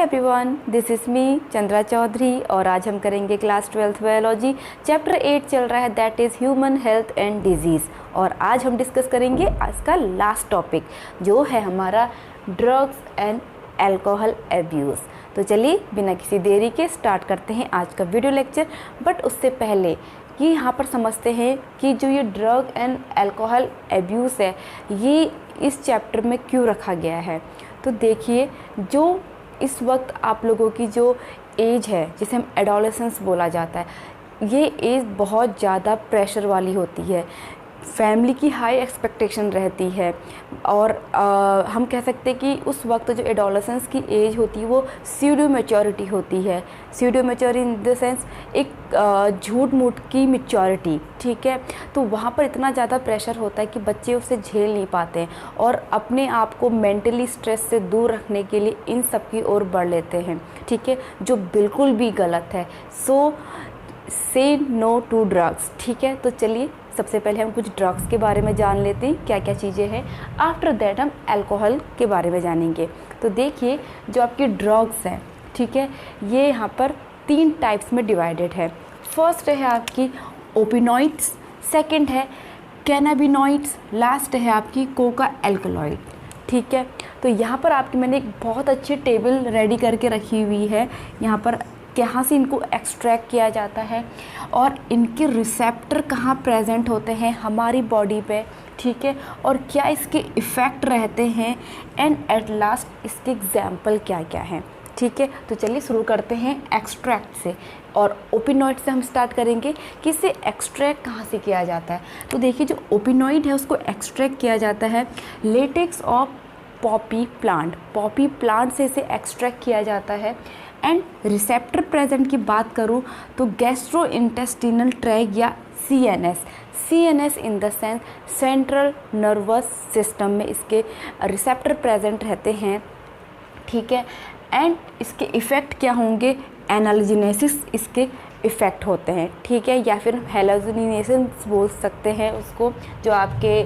Everyone, this is me Chandra Chaudhary और आज हम करेंगे क्लास 12th बायोलॉजी चैप्टर 8 चल रहा है, that is human health and disease. और आज हम डिस्कस करेंगे आज का लास्ट टॉपिक जो है हमारा ड्रग्स एंड अल्कोहल एब्यूज़। तो चलिए बिना किसी देरी के स्टार्ट करते हैं आज का वीडियो लेक्चर। बट उससे पहले कि यहाँ पर समझते हैं कि जो ये ड्रग एंड अल्कोहल एब्यूज़ है ये इस चैप्टर में क्यों रखा गया है। तो देखिए, जो इस वक्त आप लोगों की जो एज है जिसे हम एडोलेसेंस बोला जाता है, ये एज बहुत ज़्यादा प्रेशर वाली होती है, फैमिली की हाई एक्सपेक्टेशन रहती है और हम कह सकते हैं कि उस वक्त जो एडोलेसेंस की एज होती है वो स्यूडो मैच्योरिटी होती है। Pseudo maturity in the sense एक झूठ मूठ की मैच्योरिटी, ठीक है। तो वहाँ पर इतना ज़्यादा प्रेशर होता है कि बच्चे उसे झेल नहीं पाते हैं और अपने आप को मेंटली स्ट्रेस से दूर रखने के लिए इन सब की ओर बढ़ लेते हैं, ठीक है, जो बिल्कुल भी गलत है। सो से नो टू ड्रग्स, ठीक है। तो चलिए सबसे पहले हम कुछ ड्रग्स के बारे में जान लेते हैं, क्या क्या चीज़ें हैं। आफ्टर दैट हम अल्कोहल के बारे में जानेंगे। तो देखिए, जो आपकी ड्रग्स हैं, ठीक है, ये यहाँ पर 3 टाइप्स में डिवाइडेड है। फर्स्ट है आपकी ओपिनॉइड्स, सेकंड है कैनाबिनॉइड्स, लास्ट है आपकी कोका एल्कलॉइड, ठीक है। तो यहाँ पर आपकी मैंने एक बहुत अच्छी टेबल रेडी करके रखी हुई है, यहाँ पर कहाँ से इनको एक्सट्रैक्ट किया जाता है और इनके रिसेप्टर कहाँ प्रेजेंट होते हैं हमारी बॉडी पे, ठीक है, और क्या इसके इफ़ेक्ट रहते हैं एंड एट लास्ट इसके एग्जाम्पल क्या क्या हैं, ठीक है। तो चलिए शुरू करते हैं एक्सट्रैक्ट से और ओपिनॉइड से हम स्टार्ट करेंगे कि इसे एक्सट्रैक्ट कहाँ से किया जाता है। तो देखिए, जो ओपिनॉइड है उसको एक्सट्रैक्ट किया जाता है latex of Poppy plant, Poppy plant से इसे एक्सट्रैक्ट किया जाता है। एंड रिसेप्टर प्रेजेंट की बात करूँ तो गैस्ट्रोइंटेस्टिनल ट्रैक्ट या CNS in the sense central nervous system में इसके रिसेप्टर प्रेजेंट रहते हैं, ठीक है। एंड इसके इफ़ेक्ट क्या होंगे, एनाल्जेनेसिस इसके इफ़ेक्ट होते हैं, ठीक है, या फिर हेलोजिनेशन बोल सकते हैं उसको, जो आपके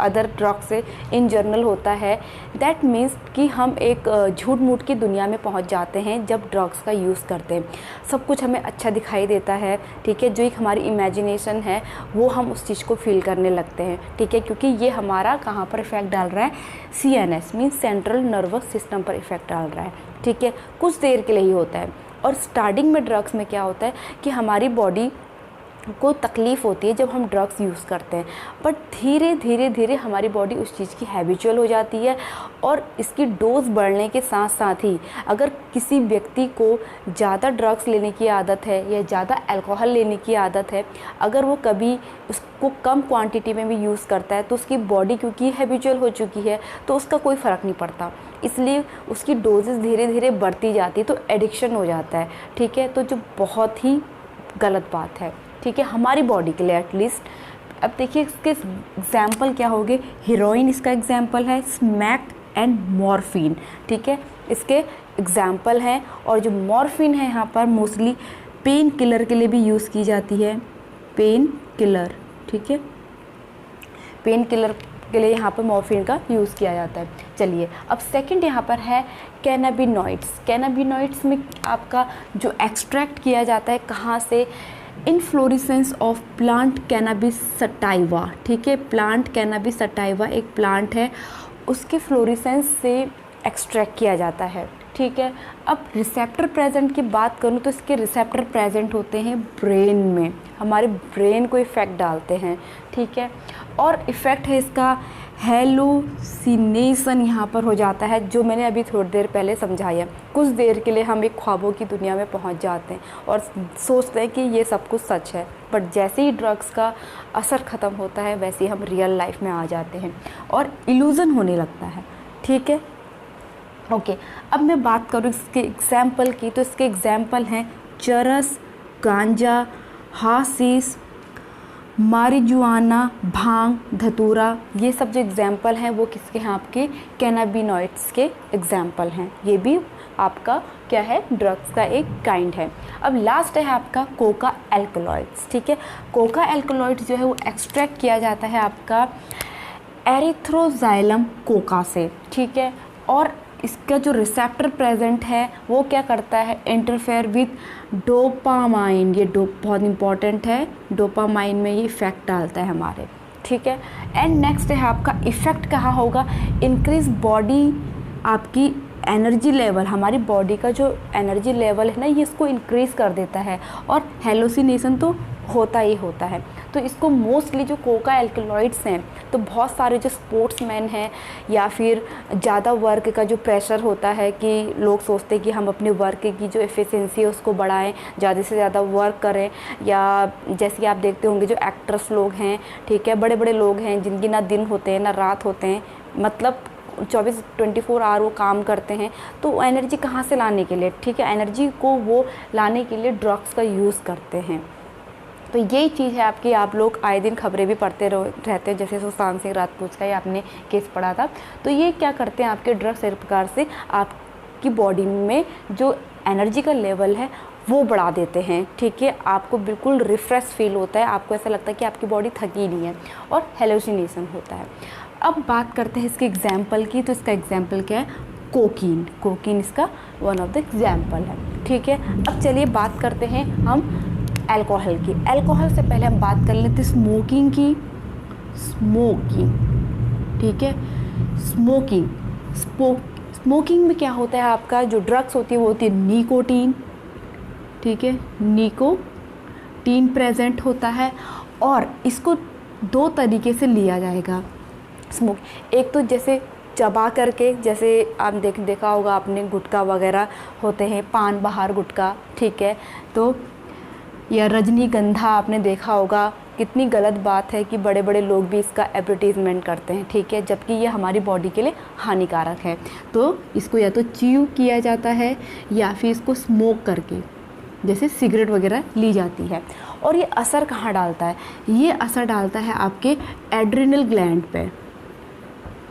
अदर ड्रग से इन जनरल होता है। दैट मीन्स कि हम एक झूठ मूठ की दुनिया में पहुंच जाते हैं जब ड्रग्स का यूज़ करते हैं। सब कुछ हमें अच्छा दिखाई देता है, ठीक है, जो एक हमारी इमेजिनेशन है वो हम उस चीज़ को फील करने लगते हैं, ठीक है, क्योंकि ये हमारा कहाँ पर इफ़ेक्ट डाल रहा है, CNS means central nervous system पर इफ़ेक्ट डाल रहा है, ठीक है। कुछ देर के लिए ही होता है। और स्टार्टिंग में ड्रग्स में क्या होता है कि हमारी बॉडी को तकलीफ़ होती है जब हम ड्रग्स यूज़ करते हैं, बट धीरे धीरे धीरे हमारी बॉडी उस चीज़ की हैबिचुअल हो जाती है और इसकी डोज बढ़ने के साथ साथ ही अगर किसी व्यक्ति को ज़्यादा ड्रग्स लेने की आदत है या ज़्यादा अल्कोहल लेने की आदत है, अगर वो कभी उसको कम क्वांटिटी में भी यूज़ करता है तो उसकी बॉडी क्योंकि हैबिचुअल हो चुकी है तो उसका कोई फ़र्क नहीं पड़ता, इसलिए उसकी डोजेस धीरे धीरे बढ़ती जाती है, तो एडिक्शन हो जाता है, ठीक है। तो जो बहुत ही गलत बात है, ठीक है, हमारी बॉडी के लिए एटलीस्ट। अब देखिए इसके एग्जाम्पल क्या होंगे, हीरोइन इसका एग्जाम्पल है, स्मैक एंड मॉर्फिन, ठीक है, इसके एग्जाम्पल हैं। और जो मॉर्फिन है यहाँ पर मोस्टली पेन किलर के लिए भी यूज़ की जाती है, पेन किलर, ठीक है, पेन किलर के लिए यहाँ पर मॉर्फिन का यूज़ किया जाता है। चलिए अब सेकंड यहाँ पर है कैनाबिनॉइड्स। कैनाबिनॉइड्स में आपका जो एक्सट्रैक्ट किया जाता है कहाँ से, inflorescence of plant cannabis sativa, ठीक है, प्लांट कैनाबिस सटाइवा एक प्लांट है, उसके फ्लोरेसेंस से एक्सट्रैक्ट किया जाता है, ठीक है। अब रिसेप्टर प्रेजेंट की बात करूँ तो इसके रिसेप्टर प्रेजेंट होते हैं ब्रेन में, हमारे ब्रेन को इफ़ेक्ट डालते हैं, ठीक है। और इफ़ेक्ट है इसका हेलुसिनेशन यहाँ पर हो जाता है, जो मैंने अभी थोड़ी देर पहले समझाया। कुछ देर के लिए हम एक ख्वाबों की दुनिया में पहुँच जाते हैं और सोचते हैं कि ये सब कुछ सच है, बट जैसे ही ड्रग्स का असर ख़त्म होता है वैसे ही हम रियल लाइफ में आ जाते हैं और इल्यूज़न होने लगता है, ठीक है। ओके, अब मैं बात करूँ इसके एग्जाम्पल की, तो इसके एग्जाम्पल हैं चरस, गांजा, हाशीश, मारिजुआना, भांग, धतूरा। ये सब जो एग्जाम्पल हैं वो किसके हैं, आपके कैनाबिनॉइड्स के एग्जाम्पल हैं। ये भी आपका क्या है, ड्रग्स का एक काइंड है। अब लास्ट है आपका कोका एल्कलॉइड्स, ठीक है। कोका एल्कलॉइड्स जो है वो एक्सट्रैक्ट किया जाता है आपका एरिथ्रोजाइलम कोका से, ठीक है। और इसका जो रिसेप्टर प्रेजेंट है वो क्या करता है, इंटरफेयर विथ डोपामाइन। ये बहुत इंपॉर्टेंट है, डोपामाइन में ये इफ़ेक्ट डालता है हमारे, ठीक है। एंड नेक्स्ट है आपका इफ़ेक्ट कहाँ होगा, इंक्रीज बॉडी, आपकी एनर्जी लेवल, हमारी बॉडी का जो एनर्जी लेवल है ना ये इसको इंक्रीज़ कर देता है। और हेलुसिनेशन तो होता ही होता है। तो इसको मोस्टली जो कोका एल्कलॉइड्स हैं, तो बहुत सारे जो स्पोर्ट्समैन हैं या फिर ज़्यादा वर्क का जो प्रेशर होता है कि लोग सोचते हैं कि हम अपने वर्क की जो एफिशिएंसी है उसको बढ़ाएं, ज़्यादा से ज़्यादा वर्क करें, या जैसे कि आप देखते होंगे जो एक्टर्स लोग हैं, ठीक है, बड़े बड़े लोग हैं जिनकी ना दिन होते हैं ना रात होते हैं, मतलब 24 आवर वो काम करते हैं। तो एनर्जी कहाँ से लाने के लिए, ठीक है, एनर्जी को वो लाने के लिए ड्रग्स का यूज़ करते हैं। तो यही चीज़ है आपकी, आप लोग आए दिन खबरें भी पढ़ते रहते हैं, जैसे सुशांत सिंह राजपूत का ही आपने केस पढ़ा था। तो ये क्या करते हैं, आपके ड्रग्स एक प्रकार से आपकी बॉडी में जो एनर्जी का लेवल है वो बढ़ा देते हैं, ठीक है। आपको बिल्कुल रिफ़्रेश फील होता है, आपको ऐसा लगता है कि आपकी बॉडी थकी नहीं है, और हेलुसिनेशन होता है। अब बात करते हैं इसके एग्जाम्पल की। तो इसका एग्जाम्पल क्या है, कोकीन। कोकीन इसका वन ऑफ द एग्जाम्पल है, ठीक है। अब चलिए बात करते हैं हम अल्कोहल की। अल्कोहल से पहले हम बात कर लेते हैं स्मोकिंग की। स्मोकिंग, ठीक है, स्मोकिंग में क्या होता है, आपका जो ड्रग्स होती है वो होती है निकोटीन, ठीक है, निकोटीन प्रेजेंट होता है। और इसको दो तरीके से लिया जाएगा स्मोक। एक तो जैसे चबा करके, जैसे आप देखा होगा आपने गुटखा वगैरह होते हैं, पान बहार गुटखा, ठीक है, तो या रजनीगंधा आपने देखा होगा। कितनी गलत बात है कि बड़े बड़े लोग भी इसका एडवर्टीज़मेंट करते हैं, ठीक है, जबकि ये हमारी बॉडी के लिए हानिकारक है। तो इसको या तो च्यू किया जाता है या फिर इसको स्मोक करके, जैसे सिगरेट वगैरह ली जाती है। और ये असर कहाँ डालता है, ये असर डालता है आपके एड्रिनल ग्लैंड पे,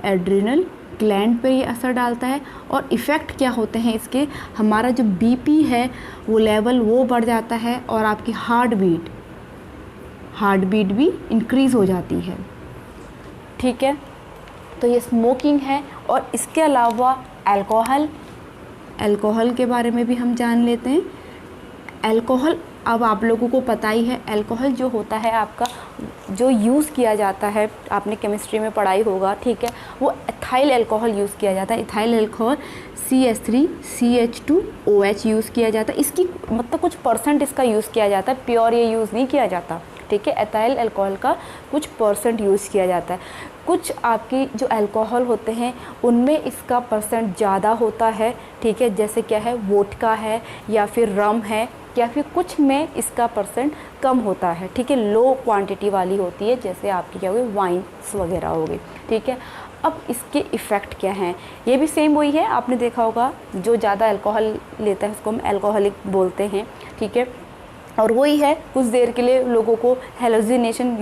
एड्रिनल ग्लैंड पे ये असर डालता है। और इफ़ेक्ट क्या होते हैं इसके, हमारा जो बीपी है वो लेवल वो बढ़ जाता है, और आपकी हार्ट बीट भी इंक्रीज़ हो जाती है, ठीक है। तो ये स्मोकिंग है। और इसके अलावा अल्कोहल के बारे में भी हम जान लेते हैं। अल्कोहल, अब आप लोगों को पता ही है, अल्कोहल जो होता है आपका जो यूज़ किया जाता है, आपने केमिस्ट्री में पढ़ाई होगा, ठीक है, वो एथाइल अल्कोहल यूज़ किया जाता है। एथाइल अल्कोहल CH3CH2OH यूज़ किया जाता है। इसकी मतलब कुछ परसेंट इसका यूज़ किया जाता है, प्योर ये यूज़ नहीं किया जाता, ठीक है। एथाइल अल्कोहल का कुछ परसेंट यूज़ किया जाता है। कुछ आपकी जो अल्कोहल होते हैं उनमें इसका परसेंट ज़्यादा होता है, ठीक है, जैसे क्या है, वोडका है या फिर रम है, या फिर कुछ में इसका परसेंट कम होता है, ठीक है, लो क्वांटिटी वाली होती है, जैसे आपकी क्या हुई वाइन्स वगैरह हो गई, ठीक है। अब इसके इफ़ेक्ट क्या हैं, ये भी सेम वही है, आपने देखा होगा जो ज़्यादा अल्कोहल लेता है उसको हम अल्कोहलिक बोलते हैं, ठीक है। और वही है, कुछ देर के लिए लोगों को हेलुसिनेशन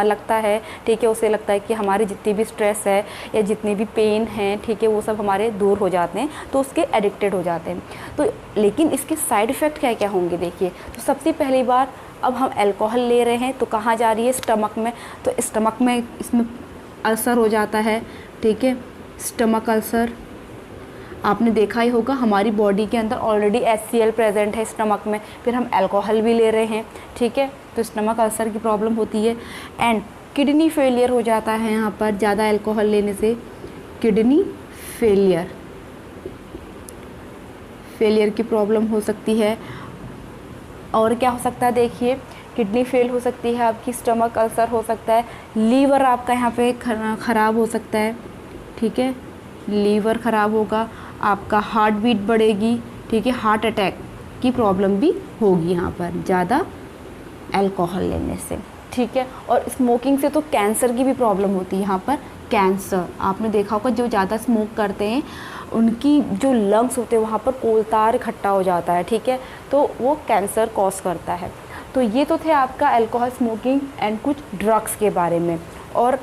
लगता है, ठीक है, उसे लगता है कि हमारी जितनी भी स्ट्रेस है या जितनी भी पेन है, ठीक है, वो सब हमारे दूर हो जाते हैं, तो उसके एडिक्टेड हो जाते हैं। तो लेकिन इसके साइड इफ़ेक्ट क्या क्या होंगे, देखिए। तो सबसे पहली बार, अब हम अल्कोहल ले रहे हैं तो कहाँ जा रही है, स्टमक में। तो स्टमक में इसमें अल्सर हो जाता है, ठीक है, स्टमक अल्सर। आपने देखा ही होगा हमारी बॉडी के अंदर ऑलरेडी HCl प्रेजेंट है स्टमक में, फिर हम अल्कोहल भी ले रहे हैं, ठीक है, तो स्टमक अल्सर की प्रॉब्लम होती है। एंड किडनी फेलियर हो जाता है यहाँ पर ज़्यादा अल्कोहल लेने से, किडनी फेलियर की प्रॉब्लम हो सकती है। और क्या हो सकता है, देखिए, किडनी फेल हो सकती है आपकी, स्टमक अल्सर हो सकता है, लीवर आपका यहाँ पे ख़राब हो सकता है, ठीक है, लीवर ख़राब होगा, आपका हार्ट बीट बढ़ेगी, ठीक है, हार्ट अटैक की प्रॉब्लम भी होगी यहाँ पर ज़्यादा अल्कोहल लेने से, ठीक है। और स्मोकिंग से तो कैंसर की भी प्रॉब्लम होती है यहाँ पर। कैंसर आपने देखा होगा, जो ज़्यादा स्मोक करते हैं उनकी जो लंग्स होते हैं वहाँ पर कोलतार इकट्ठा हो जाता है, ठीक है, तो वो कैंसर कॉज करता है। तो ये तो थे आपका अल्कोहल, स्मोकिंग एंड कुछ ड्रग्स के बारे में। और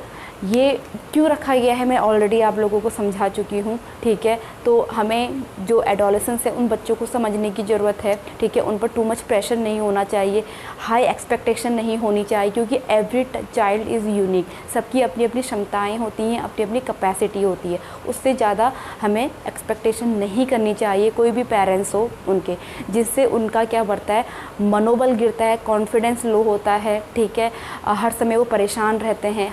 ये क्यों रखा गया है मैं ऑलरेडी आप लोगों को समझा चुकी हूँ, ठीक है। तो हमें जो एडोलेसेंस है उन बच्चों को समझने की ज़रूरत है, ठीक है। उन पर टू मच प्रेशर नहीं होना चाहिए, हाई एक्सपेक्टेशन नहीं होनी चाहिए, क्योंकि एवरी चाइल्ड इज़ यूनिक। सबकी अपनी अपनी क्षमताएँ होती हैं, अपनी अपनी कैपेसिटी होती है। उससे ज़्यादा हमें एक्सपेक्टेशन नहीं करनी चाहिए कोई भी पेरेंट्स हो उनके, जिससे उनका क्या बढ़ता है, मनोबल गिरता है, कॉन्फिडेंस लो होता है, ठीक है। हर समय वो परेशान रहते हैं।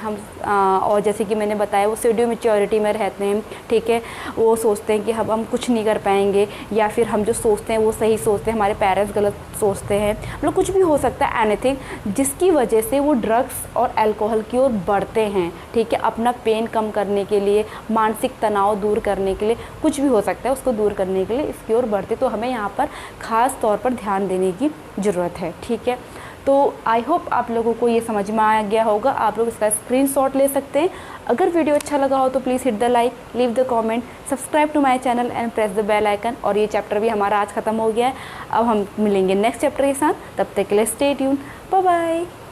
और जैसे कि मैंने बताया, वो सीडियो मैच्योरिटी में रहते हैं, ठीक है। वो सोचते हैं कि हम कुछ नहीं कर पाएंगे, या फिर हम जो सोचते हैं वो सही सोचते हैं, हमारे पेरेंट्स गलत सोचते हैं, मतलब कुछ भी हो सकता है, एनीथिंग, जिसकी वजह से वो ड्रग्स और अल्कोहल की ओर बढ़ते हैं, ठीक है। अपना पेन कम करने के लिए, मानसिक तनाव दूर करने के लिए, कुछ भी हो सकता है उसको दूर करने के लिए इसकी ओर बढ़ते। तो हमें यहाँ पर ख़ास तौर पर ध्यान देने की ज़रूरत है, ठीक है। तो आई होप आप लोगों को ये समझ में आ गया होगा। आप लोग इसका स्क्रीनशॉट ले सकते हैं। अगर वीडियो अच्छा लगा हो तो please hit the like, leave the comment, subscribe to my channel and press the bell icon. और ये चैप्टर भी हमारा आज ख़त्म हो गया है। अब हम मिलेंगे नेक्स्ट चैप्टर के साथ, तब तक के लिए स्टे ट्यून, बाय बाय।